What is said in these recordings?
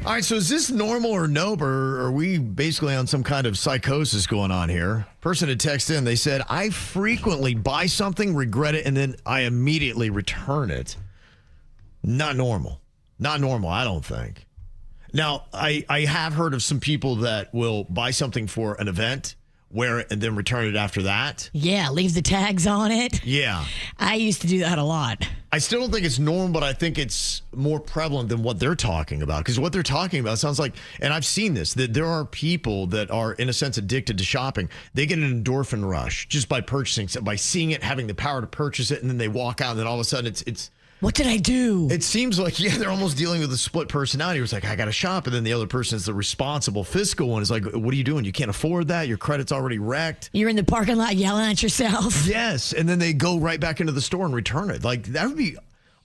All right, so is this normal or nope, or are we basically on some kind of psychosis going on here? Person had texted in, they said, I frequently buy something, regret it, and then I immediately return it. Not normal. Not normal, I don't think. Now, I have heard of some people that will buy something for an event, wear it, and then return it after that. Yeah, leave the tags on it. Yeah. I used to do that a lot. I still don't think it's normal, but I think it's more prevalent than what they're talking about. Because what they're talking about sounds like, and I've seen this, that there are people that are, in a sense, addicted to shopping. They get an endorphin rush just by purchasing, by seeing it, having the power to purchase it, and then they walk out, and then all of a sudden it's what did I do? It seems like, yeah, they're almost dealing with a split personality. It's like, I got to shop. And then the other person is the responsible fiscal one. Is like, what are you doing? You can't afford that. Your credit's already wrecked. You're in the parking lot yelling at yourself. Yes. And then they go right back into the store and return it. Like, that would be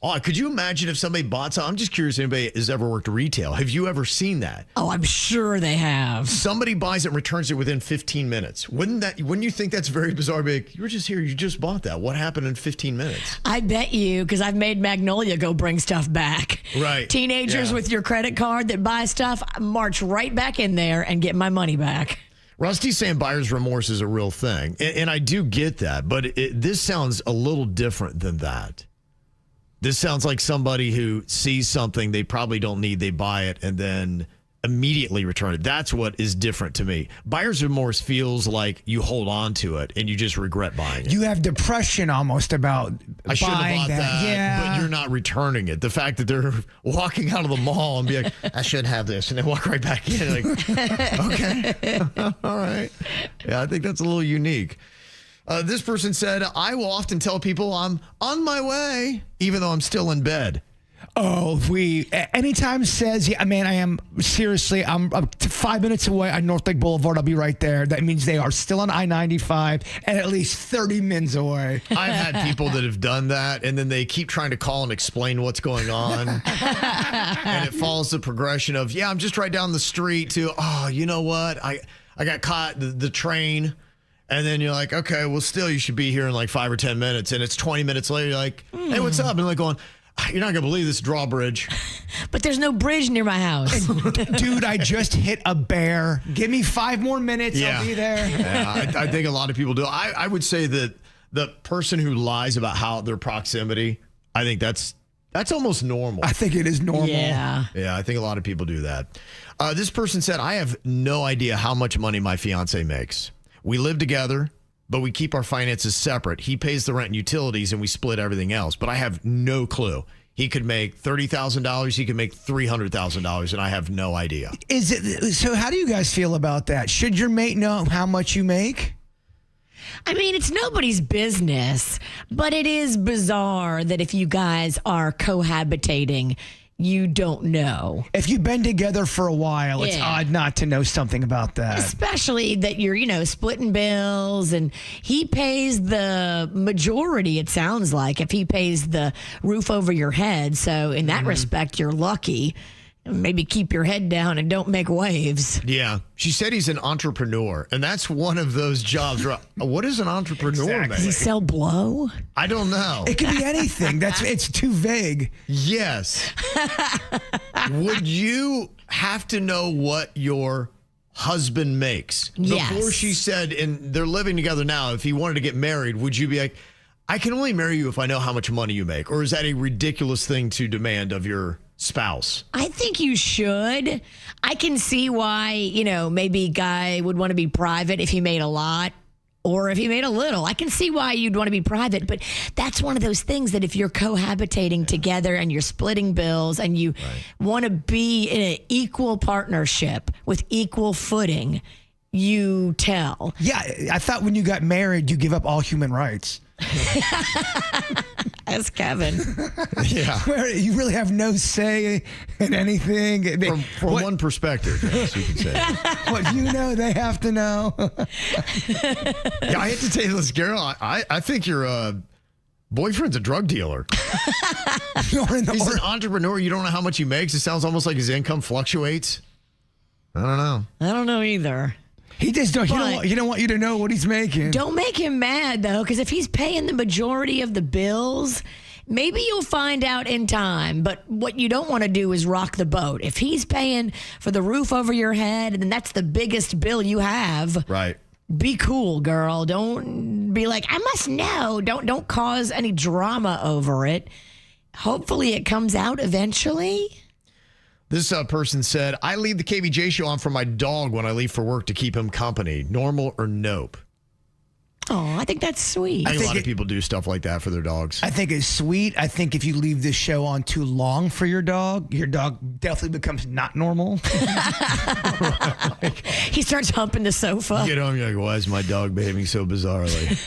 odd. Could you imagine if somebody bought something? I'm just curious if anybody has ever worked retail. Have you ever seen that? Oh, I'm sure they have. Somebody buys it and returns it within 15 minutes. Wouldn't you think that's very bizarre? Be like, you were just here. You just bought that. What happened in 15 minutes? I bet you, because I've made Magnolia go bring stuff back. Right. Teenagers with your credit card that buy stuff, march right back in there and get my money back. Rusty's saying buyer's remorse is a real thing. And I do get that. But this sounds a little different than that. This sounds like somebody who sees something they probably don't need, they buy it, and then immediately return it. That's what is different to me. Buyer's remorse feels like you hold on to it and you just regret buying it. You have depression almost about I should have bought that, yeah. but you're not returning it. The fact that they're walking out of the mall and be like, I should have this, and then walk right back in. Like, okay, all right. Yeah, I think that's a little unique. This person said, I will often tell people I'm on my way, even though I'm still in bed. Oh, anytime says, yeah, man, I am seriously, I'm 5 minutes away on North Lake Boulevard. I'll be right there. That means they are still on I-95 and at least 30 minutes away. I've had people that have done that, and then they keep trying to call and explain what's going on. And it follows the progression of, yeah, I'm just right down the street to, oh, you know what? I got caught the train. And then you're like, okay, well, still, you should be here in like 5 or 10 minutes. And it's 20 minutes later, you're like, hey, what's up? And like going, you're not going to believe this drawbridge. But there's no bridge near my house. Dude, I just hit a bear. Give me 5 more minutes. Yeah. I'll be there. Yeah, I think a lot of people do. I would say that the person who lies about how their proximity, I think that's almost normal. I think it is normal. Yeah. Yeah, I think a lot of people do that. This person said, I have no idea how much money my fiance makes. We live together, but we keep our finances separate. He pays the rent and utilities, and we split everything else. But I have no clue. He could make $30,000. He could make $300,000, and I have no idea. So how do you guys feel about that? Should your mate know how much you make? I mean, it's nobody's business, but it is bizarre that if you guys are cohabitating, you don't know. If you've been together for a while, it's odd not to know something about that. Especially that you're, splitting bills and he pays the majority, it sounds like, if he pays the roof over your head. So in that respect, you're lucky. Maybe keep your head down and don't make waves. Yeah. She said he's an entrepreneur, and that's one of those jobs. What is an entrepreneur, man? Does he sell blow? I don't know. It could be anything. It's too vague. Yes. Would you have to know what your husband makes? Yes. Before she said, and they're living together now, if he wanted to get married, would you be like, I can only marry you if I know how much money you make? Or is that a ridiculous thing to demand of your spouse? I think you should. I can see why, maybe guy would want to be private if he made a lot or if he made a little. I can see why you'd want to be private, but that's one of those things that if you're cohabitating together and you're splitting bills and you want to be in an equal partnership with equal footing, you tell. Yeah, I thought when you got married, you give up all human rights. As Kevin. Yeah. Where you really have no say in anything. From one perspective, yes, you could say. What they have to know. Yeah, I hate to tell you this, Garrett. I think your boyfriend's a drug dealer. He's an entrepreneur. You don't know how much he makes. It sounds almost like his income fluctuates. I don't know. I don't know either. He just don't. He don't want you to know what he's making. Don't make him mad though, because if he's paying the majority of the bills, Maybe you'll find out in time, but what you don't want to do is rock the boat. If he's paying for the roof over your head, and that's the biggest bill you have, Right. be cool, girl. Don't be like, I must know. Don't cause any drama over it. Hopefully it comes out eventually. This person said, I leave the KVJ show on for my dog when I leave for work to keep him company. Normal or nope? Oh, I think that's sweet. I think a lot of people do stuff like that for their dogs. I think it's sweet. I think if you leave this show on too long for your dog definitely becomes not normal. He starts humping the sofa. You get home, you're like, why is my dog behaving so bizarrely?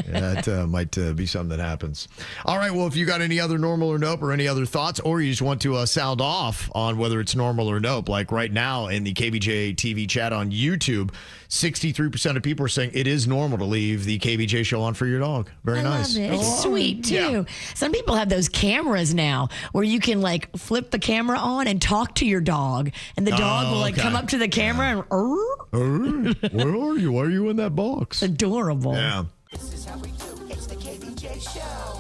That might be something that happens. All right, well, if you got any other normal or nope or any other thoughts, or you just want to sound off on whether it's normal or nope, like right now in the KVJ TV chat on YouTube, 63% of people are saying it is normal to leave the KVJ show on for your dog. Very I nice. love it. It's sweet too. Yeah. Some people have those cameras now where you can like flip the camera on and talk to your dog, and the dog will like okay. come up to the camera and Where are you? Why are you in that box? adorable. Yeah. This is how we do. It's the KVJ show.